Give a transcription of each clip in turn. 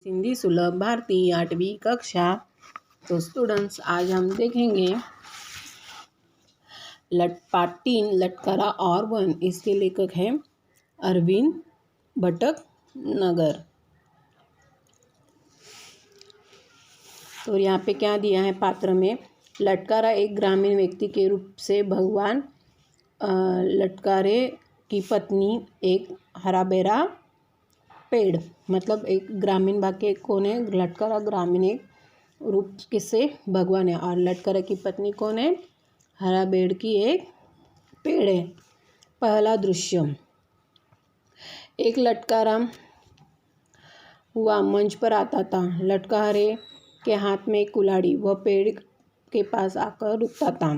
हिंदी सुलभ भारती 8वीं कक्षा। तो स्टूडेंट्स, आज हम देखेंगे पार्ट 3 लटकारा और वन। इसके लेखक हैं अरविंद भटनागर। तो यहाँ पे क्या दिया है पात्र में, लटकारा एक ग्रामीण व्यक्ति के रूप से भगवान लटकारे की पत्नी एक हरा भरा पेड़, मतलब एक ग्रामीण वाक्य कौन है, लटकारा ग्रामीण एक रूप किससे भगवान है और लटकारा की पत्नी कौन है, हरा पेड़ की एक पेड़ है। पहला दृश्य, एक लटकारा हुआ मंच पर आता था। लटकारे के हाथ में एक कुल्हाड़ी, वह पेड़ के पास आकर रुकता था।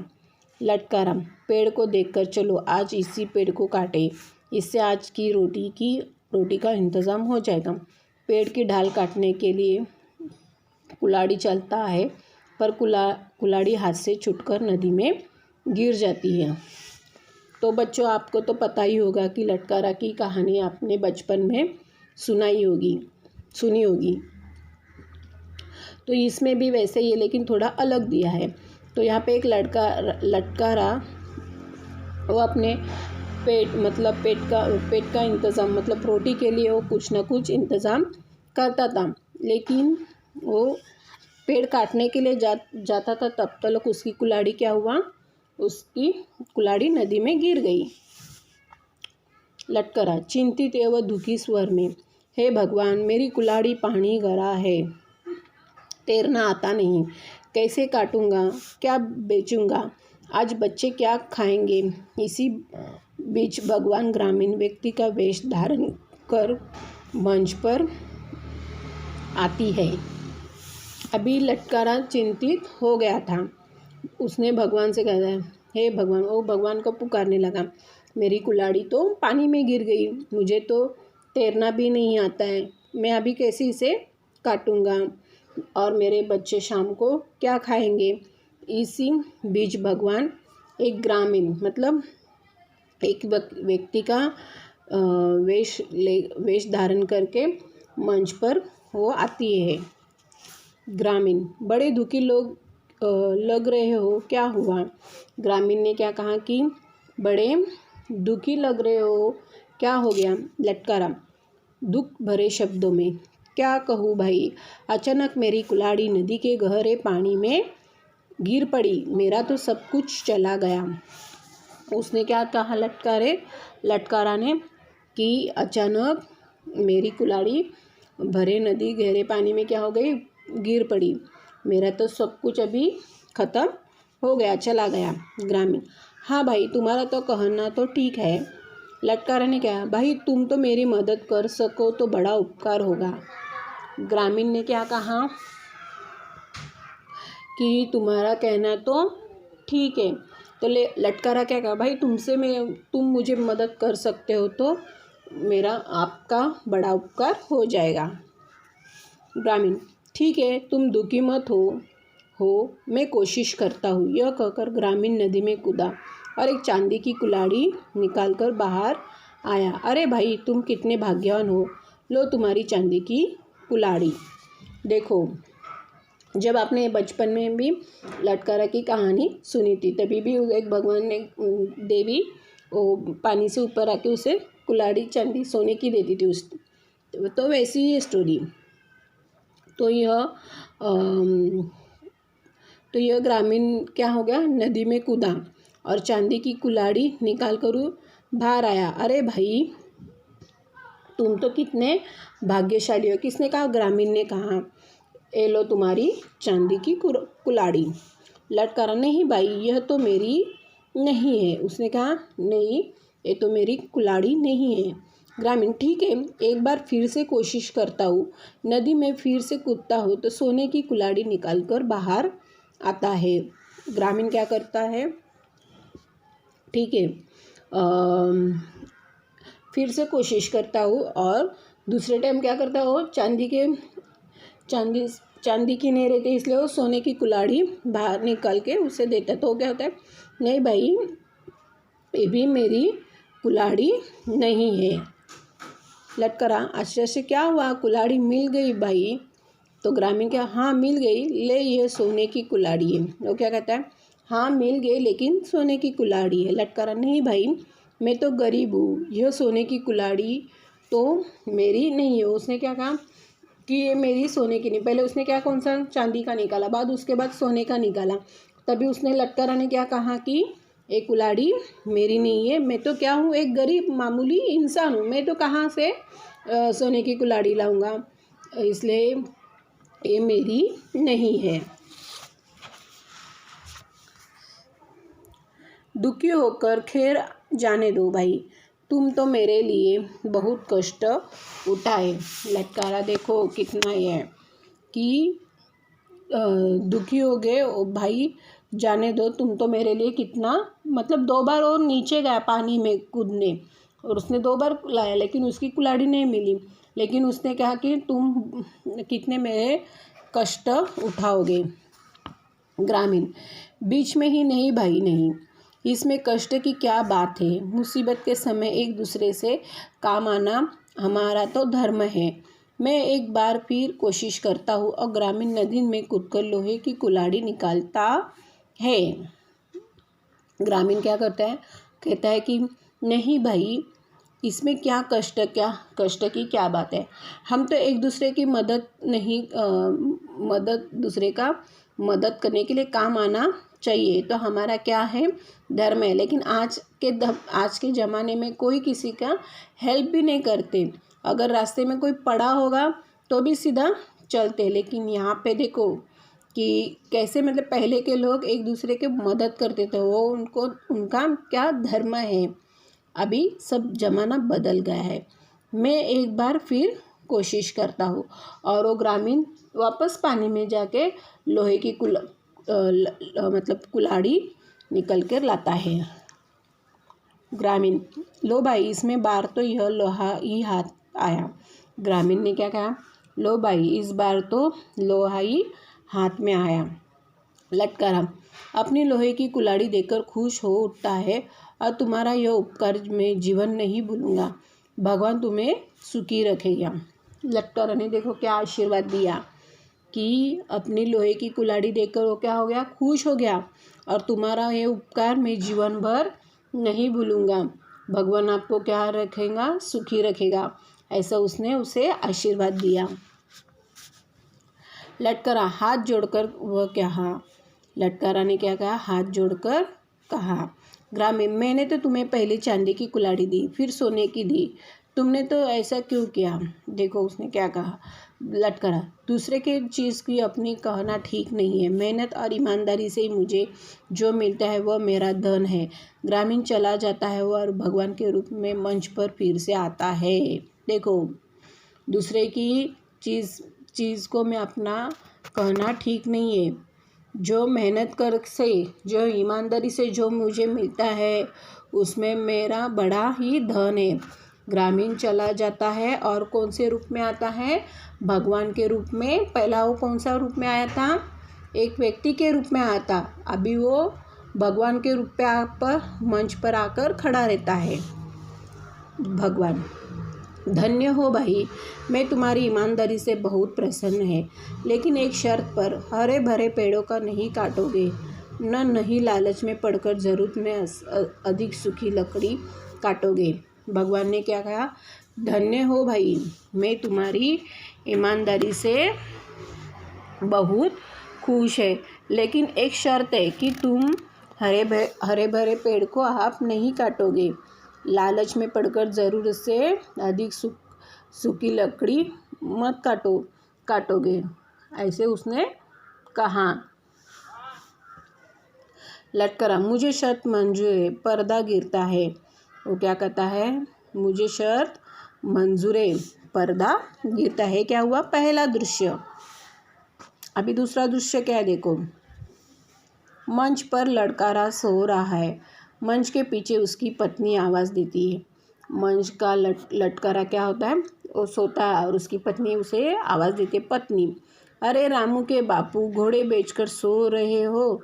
लटकारा, पेड़ को देखकर चलो आज इसी पेड़ को काटे, इससे आज की रोटी का इंतज़ाम हो जाएगा। पेड़ की ढाल काटने के लिए कुल्हाड़ी चलता है, पर कुल्हाड़ी हाथ से छूटकर नदी में गिर जाती है। तो बच्चों, आपको तो पता ही होगा कि लटकारा की कहानी आपने बचपन में सुनी होगी। तो इसमें भी वैसे ही है, लेकिन थोड़ा अलग दिया है। तो यहाँ पे एक लटकारा वो अपने पेट का इंतज़ाम, मतलब रोटी के लिए वो कुछ ना कुछ इंतज़ाम करता था, लेकिन वो पेड़ काटने के लिए जाता था, तब तक उसकी कुल्हाड़ी क्या हुआ, उसकी कुल्हाड़ी नदी में गिर गई। लटकारा चिंतित एवं दुखी स्वर में, हे भगवान, मेरी कुल्हाड़ी पानी भरा है, तैरना आता नहीं, कैसे काटूंगा, क्या बेचूंगा, आज बच्चे क्या खाएंगे। इसी बीच भगवान ग्रामीण व्यक्ति का वेश धारण कर मंच पर आती है। अभी लटकारा चिंतित हो गया था। उसने भगवान से कहा, हे भगवान, वो भगवान को पुकारने लगा, मेरी कुल्हाड़ी तो पानी में गिर गई, मुझे तो तैरना भी नहीं आता है, मैं अभी कैसे इसे काटूंगा और मेरे बच्चे शाम को क्या खाएंगे। इसी बीच भगवान एक ग्रामीण, मतलब एक व्यक्ति का वेश धारण करके मंच पर वो आती है। ग्रामीण, बड़े दुखी लोग लग रहे हो, क्या हुआ। ग्रामीण ने क्या कहा कि बड़े दुखी लग रहे हो, क्या हो गया। लटकारा दुख भरे शब्दों में, क्या कहूँ भाई, अचानक मेरी कुल्हाड़ी नदी के गहरे पानी में गिर पड़ी, मेरा तो सब कुछ चला गया। उसने क्या कहा लटकारा ने कि अचानक मेरी कुल्हाड़ी भरे नदी गहरे पानी में क्या हो गई, गिर पड़ी, मेरा तो सब कुछ अभी खत्म हो गया, चला गया। ग्रामीण, हाँ भाई, तुम्हारा तो कहना तो ठीक है। लटकारा ने कहा, भाई तुम तो मेरी मदद कर सको तो बड़ा उपकार होगा। ग्रामीण ने क्या कहा कि तुम्हारा कहना तो ठीक है। तो लटकारा क्या कहा, भाई तुम मुझे मदद कर सकते हो तो मेरा आपका बड़ा उपकार हो जाएगा। ग्रामीण, ठीक है, तुम दुखी मत हो, मैं कोशिश करता हूँ। यह कहकर ग्रामीण नदी में कूदा और एक चांदी की कुल्हाड़ी निकालकर बाहर आया। अरे भाई, तुम कितने भाग्यवान हो, लो तुम्हारी चांदी की कुल्हाड़ी। देखो, जब आपने बचपन में भी लटकारा की कहानी सुनी थी, तभी भी एक भगवान ने देवी वो पानी से ऊपर आके उसे कुल्हाड़ी चांदी सोने की देती थी, तो वैसी ही स्टोरी। तो यह ग्रामीण क्या हो गया, नदी में कूदा और चांदी की कुल्हाड़ी निकाल कर बाहर आया। अरे भाई, तुम तो कितने भाग्यशाली हो। किसने कहा, ग्रामीण ने कहा, ए लो तुम्हारी चांदी की कुल्हाड़ी। लटकारा, नहीं भाई, यह तो मेरी नहीं है। उसने कहा, नहीं, ये तो मेरी कुल्हाड़ी नहीं है। ग्रामीण, ठीक है, एक बार फिर से कोशिश करता हूँ। नदी में फिर से कूदता हूँ तो सोने की कुल्हाड़ी निकाल कर बाहर आता है। ग्रामीण क्या करता है, ठीक है, फिर से कोशिश करता हूँ और दूसरे टाइम क्या करता हूँ, चांदी की नहीं रहती, इसलिए वो सोने की कुल्हाड़ी बाहर निकाल के उसे देता है। तो क्या होता है, नहीं भाई, ये भी मेरी कुल्हाड़ी नहीं है। लटकरा आश्चर्य से क्या हुआ, कुल्हाड़ी मिल गई भाई। तो ग्रामीण क्या, हाँ मिल गई, ले ये सोने की कुल्हाड़ी है। वो क्या कहता है, हाँ मिल गई लेकिन सोने की कुल्हाड़ी है। लटकरा, नहीं भाई मैं तो गरीब हूँ, यह सोने की कुल्हाड़ी तो मेरी नहीं है। उसने क्या कहा कि ये मेरी सोने की नहीं, पहले उसने क्या कौन सा चांदी का निकाला, उसके बाद सोने का निकाला। तभी उसने लटकरा ने क्या कहा कि ये कुल्हाड़ी मेरी नहीं है, मैं तो क्या हूँ, एक गरीब मामूली इंसान हूँ, मैं तो कहाँ से सोने की कुल्हाड़ी लाऊंगा, इसलिए ये मेरी नहीं है। दुखी होकर खैर जाने दो भाई, तुम तो मेरे लिए बहुत कष्ट उठाए। लटकारा देखो कितना ये है कि दुखी हो गए ओ भाई, जाने दो, तुम तो मेरे लिए कितना, मतलब 2 बार और नीचे गया पानी में कूदने, और उसने 2 बार लाया लेकिन उसकी कुल्हाड़ी नहीं मिली। लेकिन उसने कहा कि तुम कितने मेरे कष्ट उठाओगे। ग्रामीण, बीच में ही नहीं भाई नहीं, इसमें कष्ट की क्या बात है, मुसीबत के समय एक दूसरे से काम आना हमारा तो धर्म है। मैं एक बार फिर कोशिश करता हूँ। और ग्रामीण नदी में कूदकर लोहे की कुल्हाड़ी निकालता है। ग्रामीण क्या करता है, कहता है कि नहीं भाई इसमें क्या कष्ट की क्या बात है, हम तो एक दूसरे की मदद नहीं मदद दूसरे का मदद करने के लिए काम आना चाहिए, तो हमारा क्या है, धर्म है। लेकिन आज के ज़माने में कोई किसी का हेल्प भी नहीं करते। अगर रास्ते में कोई पड़ा होगा तो भी सीधा चलते। लेकिन यहाँ पे देखो कि कैसे, मतलब पहले के लोग एक दूसरे के मदद करते थे, वो उनका क्या धर्म है। अभी सब ज़माना बदल गया है। मैं एक बार फिर कोशिश करता हूँ। और वो ग्रामीण वापस पानी में जाके लोहे की मतलब कुल्हाड़ी निकल कर लाता है। ग्रामीण, लो भाई इसमें बार तो यह लोहा ही हाथ आया। ग्रामीण ने क्या कहा, लो भाई इस बार तो लोहा ही हाथ में आया। लटकारा अपनी लोहे की कुल्हाड़ी देकर खुश हो उठता है, और तुम्हारा यह उपकार मैं जीवन नहीं भूलूंगा, भगवान तुम्हें सुखी रखेगा। लटकारा ने देखो क्या आशीर्वाद दिया कि अपनी लोहे की कुल्हाड़ी देकर वो क्या हो गया, खुश हो गया, और तुम्हारा ये उपकार मैं जीवन भर नहीं भूलूंगा, भगवान आपको क्या रखेगा, सुखी रखेगा, ऐसा उसने उसे आशीर्वाद दिया। लटकारा हाथ जोड़कर वह कहा, लटकारा ने क्या कहा, हाथ जोड़कर कहा, ग्रामीण मैंने तो तुम्हें पहले चांदी की कुल्हाड़ी दी, फिर सोने की दी, तुमने तो ऐसा क्यों किया। देखो उसने क्या कहा, लटकारा दूसरे के चीज़ की अपनी कहना ठीक नहीं है, मेहनत और ईमानदारी से ही मुझे जो मिलता है वह मेरा धन है। ग्रामीण चला जाता है और भगवान के रूप में मंच पर फिर से आता है। देखो दूसरे की चीज़ को मैं अपना कहना ठीक नहीं है, जो मेहनत कर से, जो ईमानदारी से जो मुझे मिलता है उसमें मेरा बड़ा ही धन है। ग्रामीण चला जाता है और कौन से रूप में आता है, भगवान के रूप में। पहला वो कौन सा रूप में आया था, एक व्यक्ति के रूप में आया था, अभी वो भगवान के रूप पर मंच पर आकर खड़ा रहता है। भगवान, धन्य हो भाई, मैं तुम्हारी ईमानदारी से बहुत प्रसन्न है, लेकिन एक शर्त पर, हरे भरे पेड़ों का नहीं काटोगे, नहीं लालच में पड़कर ज़रूरत में अधिक सूखी लकड़ी काटोगे। भगवान ने क्या कहा, धन्य हो भाई, मैं तुम्हारी ईमानदारी से बहुत खुश है, लेकिन एक शर्त है कि तुम हरे भरे पेड़ को आप नहीं काटोगे, लालच में पड़कर ज़रूरत से अधिक सूखी लकड़ी मत काटोगे, ऐसे उसने कहा। लटकारा, मुझे शर्त मंजूर है, पर्दा गिरता है। वो क्या कहता है, मुझे शर्त मंजूर है, पर्दा गिरता है। क्या हुआ, पहला दृश्य। अभी दूसरा दृश्य क्या है, देखो मंच पर लटकारा सो रहा है, मंच के पीछे उसकी पत्नी आवाज़ देती है। मंच का लटकारा क्या होता है, वो सोता है और उसकी पत्नी उसे आवाज़ देती है। पत्नी, अरे रामू के बापू, घोड़े बेचकर सो रहे हो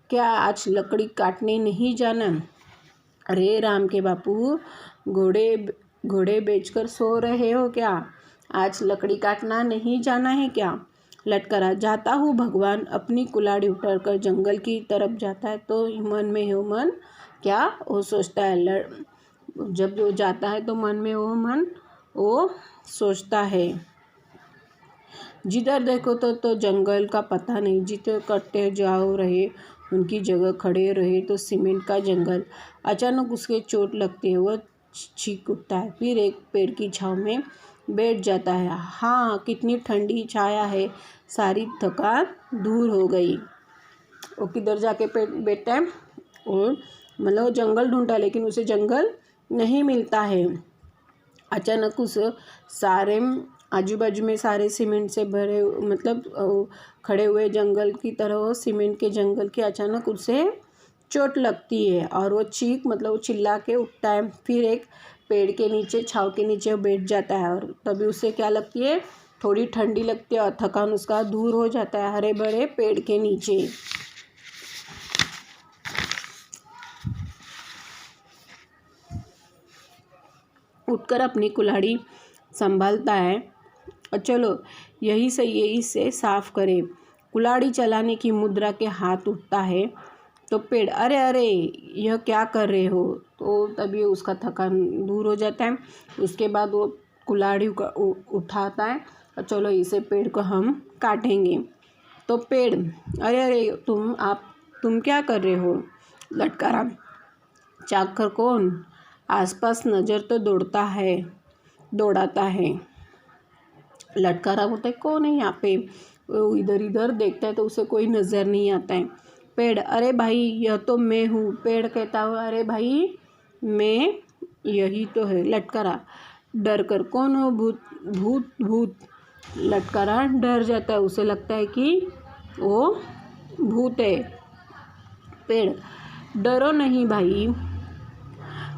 क्या, आज लकड़ी काटने नहीं जाना। अरे राम के बापू, घोड़े घोड़े बेचकर सो रहे हो क्या? आज लकड़ी काटना नहीं जाना है क्या? लटकरा, जाता हूँ भगवान। अपनी कुल्हाड़ी उठाकर जंगल की तरफ जाता है तो मन में हो मन क्या वो सोचता है। जब वो जाता है तो मन में वो सोचता है। जिधर देखो तो जंगल का पता नहीं। जिधर कटते जाओ रहे उनकी जगह खड़े रहे तो सीमेंट का जंगल। अचानक उसके चोट लगती है, वह चीख उठता है। फिर एक पेड़ की छाँव में बैठ जाता है। हाँ, कितनी ठंडी छाया है, सारी थकान दूर हो गई। वो किधर जाके बैठता है और मतलब वो जंगल ढूंढता है लेकिन उसे जंगल नहीं मिलता है। अचानक उस सारे आजू बाजू में सारे सीमेंट से भरे मतलब खड़े हुए जंगल की तरह वो सीमेंट के जंगल की अचानक उसे चोट लगती है और वो वो चिल्ला के उठता है। फिर एक पेड़ के नीचे छाँव के नीचे बैठ जाता है और तभी उसे क्या लगती है, थोड़ी ठंडी लगती है और थकान उसका दूर हो जाता है हरे भरे पेड़ के नीचे। उठकर अपनी कुल्हाड़ी संभालता है और चलो यही सही है, इसे साफ करे। कुल्हाड़ी चलाने की मुद्रा के हाथ उठता है तो पेड़, अरे अरे यह क्या कर रहे हो? तो तभी उसका थकान दूर हो जाता है। उसके बाद वो कुल्हाड़ी उठाता है और चलो इसे पेड़ को हम काटेंगे। तो पेड़, अरे अरे तुम क्या कर रहे हो? लटकारा, चाकर कौन? आसपास नज़र तो दौड़ाता है। लटकारा बोलता है, कौन है यहाँ पे? वो इधर इधर देखता है तो उसे कोई नज़र नहीं आता है। पेड़, अरे भाई यह तो मैं हूँ। पेड़ कहता हुआ, अरे भाई मैं यही तो है। लटकारा, डर कर, कौन हो? भूत भूत भूत। लटकारा डर जाता है, उसे लगता है कि वो भूत है। पेड़, डरो नहीं भाई,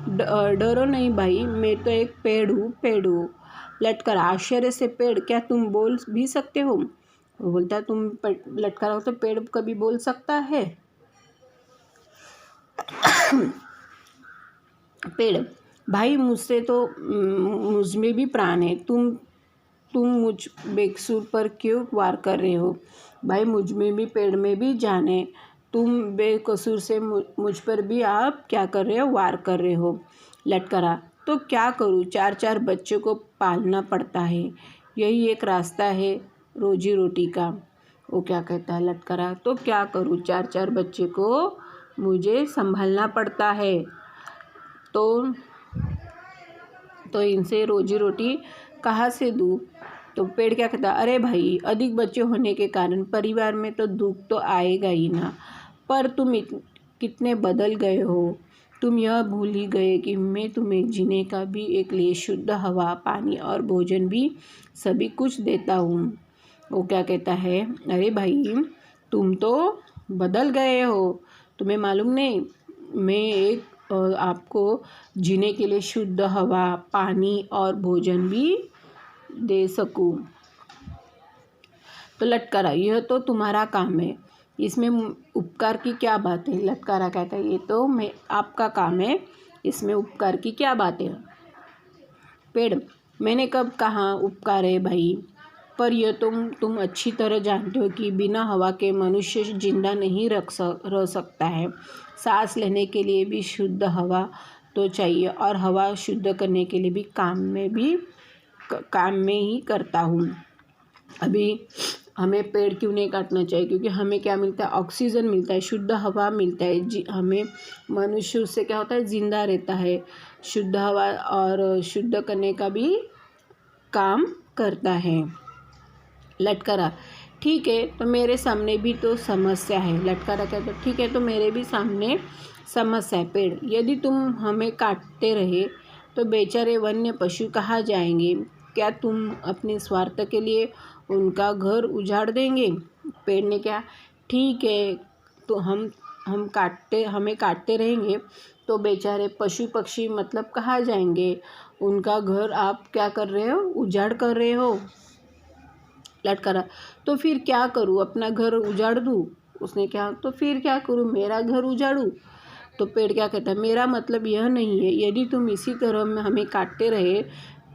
डरो नहीं भाई, मैं तो एक पेड़ हूँ। लटकारा आश्चर्य से, पेड़ क्या तुम बोल भी सकते हो? वो बोलता है, लटकारा, तो पेड़ कभी बोल सकता है? पेड़, भाई मुझसे तो मुझ में भी प्राण है। तुम मुझ बेकसूर पर क्यों वार कर रहे हो? भाई मुझ में भी, पेड़ में भी जान है। तुम बेकसूर से मुझ पर भी आप क्या कर रहे हो? वार कर रहे हो। लटकारा, तो क्या करूँ? 4 बच्चों को पालना पड़ता है, यही एक रास्ता है रोजी रोटी का। वो क्या कहता है लटकारा, तो क्या करूँ? 4 बच्चे को मुझे संभालना पड़ता है तो इनसे रोजी रोटी कहाँ से दूँ? तो पेड़ क्या कहता है, अरे भाई अधिक बच्चे होने के कारण परिवार में तो दुख तो आएगा ही ना। पर तुम कितने बदल गए हो। तुम यह भूल ही गए कि मैं तुम्हें जीने का भी एक लिए शुद्ध हवा, पानी और भोजन भी सभी कुछ देता हूँ। वो क्या कहता है, अरे भाई तुम तो बदल गए हो, तुम्हें मालूम नहीं मैं एक आपको जीने के लिए शुद्ध हवा, पानी और भोजन भी दे सकूं। तो लटकारा, यह तो तुम्हारा काम है, इसमें उपकार की क्या बात है? लटकारा कहता है, ये तो मैं आपका काम है, इसमें उपकार की क्या बात है? पेड़, मैंने कब कहा उपकार है भाई? पर यह तुम अच्छी तरह जानते हो कि बिना हवा के मनुष्य जिंदा नहीं रह सकता है। सांस लेने के लिए भी शुद्ध हवा तो चाहिए और हवा शुद्ध करने के लिए भी काम में ही करता हूँ। अभी हमें पेड़ क्यों नहीं काटना चाहिए? क्योंकि हमें क्या मिलता है? ऑक्सीजन मिलता है, शुद्ध हवा मिलता है। हमें मनुष्य उससे क्या होता है? जिंदा रहता है। शुद्ध हवा और शुद्ध करने का भी काम करता है। लटकारा, ठीक है तो मेरे सामने भी तो समस्या है। लटकारा कहता है, ठीक है तो मेरे भी सामने समस्या है। पेड़, यदि तुम हमें काटते रहे तो बेचारे वन्य पशु कहाँ जाएंगे? क्या तुम अपने स्वार्थ के लिए उनका घर उजाड़ देंगे? पेड़ ने क्या, ठीक है तो हमें काटते रहेंगे तो बेचारे पशु पक्षी मतलब कहाँ जाएंगे? उनका घर आप क्या कर रहे हो? उजाड़ कर रहे हो। लटकारा, तो फिर क्या करूँ? अपना घर उजाड़ दूँ? उसने क्या, तो फिर क्या करूँ? मेरा घर उजाड़ूँ? तो पेड़ क्या कहता है, मेरा मतलब यह नहीं है, यदि तुम इसी तरह हमें काटते रहे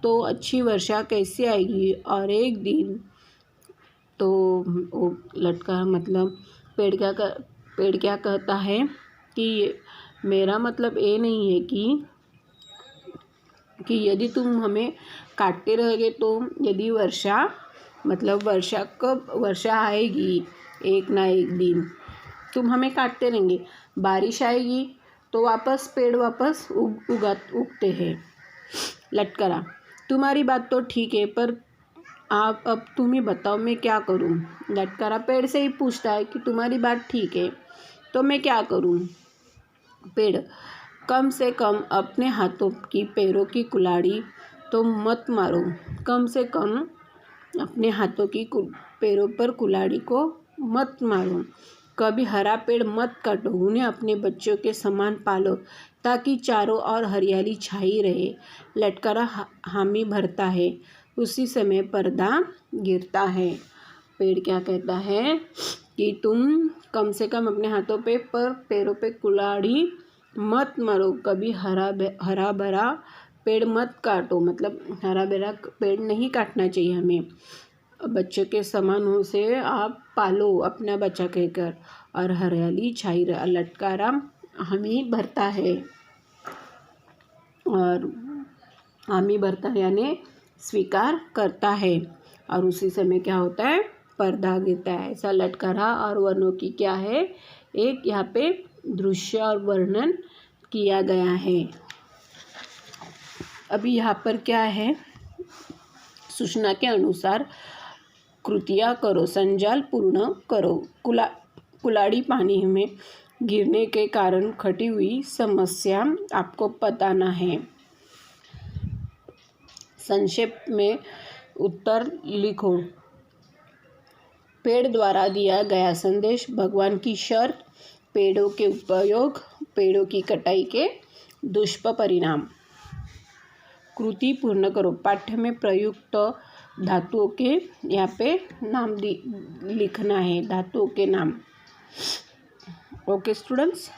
तो अच्छी वर्षा कैसे आएगी। और एक दिन तो वो लटका मतलब पेड़ क्या कहता है कि मेरा मतलब ये नहीं है कि यदि तुम हमें काटते रहोगे तो यदि वर्षा आएगी एक ना एक दिन, तुम हमें काटते रहेंगे, बारिश आएगी तो पेड़ वापस उगते हैं। लटकरा, तुम्हारी बात तो ठीक है, पर आप अब तुम ही बताओ मैं क्या करूं। लटकरा पेड़ से ही पूछता है कि तुम्हारी बात ठीक है तो मैं क्या करूं। पेड़, कम से कम अपने हाथों की पैरों की कुल्हाड़ी तो मत मारो, कम से कम अपने हाथों की पैरों पर कुल्हाड़ी को मत मारो, कभी हरा पेड़ मत काटो, उन्हें अपने बच्चों के समान पालो ताकि चारों ओर हरियाली छाई रहे। लटकरा हामी भरता है, उसी समय पर्दा गिरता है। पेड़ क्या कहता है कि तुम कम से कम अपने हाथों पे पैरों पे कुल्हाड़ी मत मारो, कभी हरा भरा पेड़ मत काटो, मतलब हरा भरा पेड़ नहीं काटना चाहिए हमें, बच्चों के समान उसे आप पालो अपना बच्चा कहकर, और हरियाली छाई रहे। लटकारा हामी भरता है, और हामी भरता है यानी स्वीकार करता है, और उसी समय क्या होता है, पर्दा गिरता है। ऐसा लटकारा और वनों की क्या है, एक यहाँ पे दृश्य और वर्णन किया गया है। अभी यहाँ पर क्या है, सूचना के अनुसार कृतियाँ करो, संजाल पूर्ण करो। कुल्हाड़ी पानी में गिरने के कारण खटी हुई समस्या आपको बताना है। संक्षेप में उत्तर लिखो। पेड़ द्वारा दिया गया संदेश, भगवान की शर्त, पेड़ों के उपयोग, पेड़ों की कटाई के दुष्परिणाम। कृति पूर्ण करो। पाठ्य में प्रयुक्त धातुओं के यहाँ पे नाम लिखना है, धातुओं के नाम। Okay students.